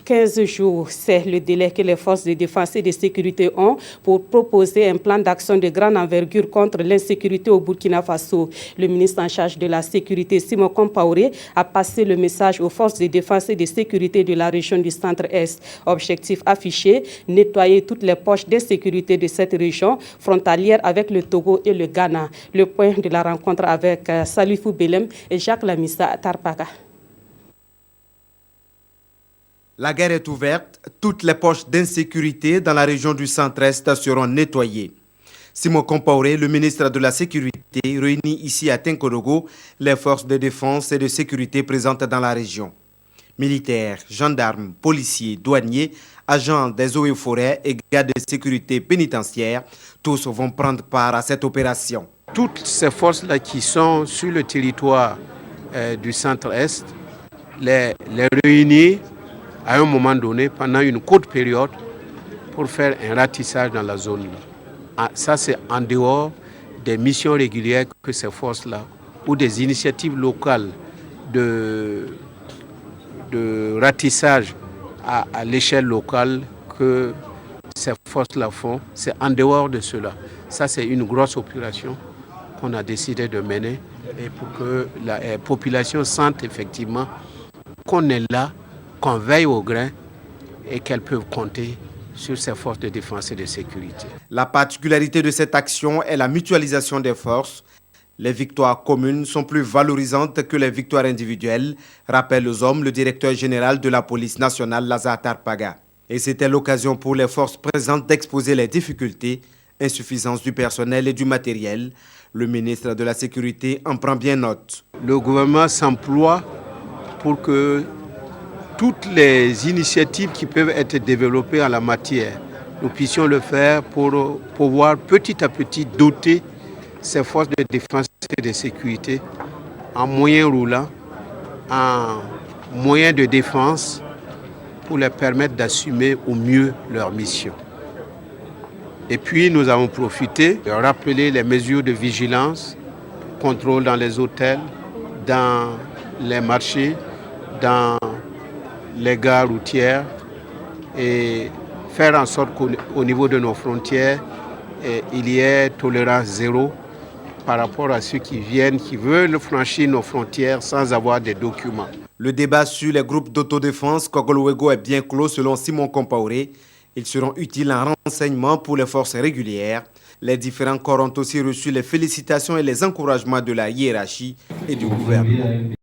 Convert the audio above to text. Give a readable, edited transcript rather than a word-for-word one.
15 jours, c'est le délai que les forces de défense et de sécurité ont pour proposer un plan d'action de grande envergure contre l'insécurité au Burkina Faso. Le ministre en charge de la sécurité, Simon Compaoré, a passé le message aux forces de défense et de sécurité de la région du Centre-Est. Objectif affiché, nettoyer toutes les poches d'insécurité de cette région frontalière avec le Togo et le Ghana. Le point de la rencontre avec Salifou Belem et Jacques Lamissa Tarpaka. La guerre est ouverte, toutes les poches d'insécurité dans la région du Centre-Est seront nettoyées. Simon Compaoré, le ministre de la Sécurité, réunit ici à Tinkorogo les forces de défense et de sécurité présentes dans la région. Militaires, gendarmes, policiers, douaniers, agents des eaux et forêts et gardes de sécurité pénitentiaire, tous vont prendre part à cette opération. Toutes ces forces-là qui sont sur le territoire du Centre-Est, les réunir à un moment donné, pendant une courte période, pour faire un ratissage dans la zone. Ça, c'est en dehors des missions régulières que ces forces-là, ou des initiatives locales de ratissage à l'échelle locale que ces forces-là font. C'est en dehors de cela. Ça, c'est une grosse opération qu'on a décidé de mener et pour que la population sente effectivement qu'on est là, qu'on veille au grain et qu'elles peuvent compter sur ces forces de défense et de sécurité. La particularité de cette action est la mutualisation des forces. Les victoires communes sont plus valorisantes que les victoires individuelles, rappelle aux hommes le directeur général de la police nationale, Lazare Tarpaga. Et c'était l'occasion pour les forces présentes d'exposer les difficultés, insuffisance du personnel et du matériel. Le ministre de la Sécurité en prend bien note. Le gouvernement s'emploie pour que toutes les initiatives qui peuvent être développées en la matière, nous puissions le faire pour pouvoir petit à petit doter ces forces de défense et de sécurité en moyens roulants, en moyens de défense pour les permettre d'assumer au mieux leur mission. Et puis nous avons profité de rappeler les mesures de vigilance, contrôle dans les hôtels, dans les marchés, dans les gares routières et faire en sorte qu'au niveau de nos frontières, il y ait tolérance zéro par rapport à ceux qui viennent, qui veulent franchir nos frontières sans avoir des documents. Le débat sur les groupes d'autodéfense Kogolwego est bien clos selon Simon Compaoré. Ils seront utiles en renseignement pour les forces régulières. Les différents corps ont aussi reçu les félicitations et les encouragements de la hiérarchie et du gouvernement.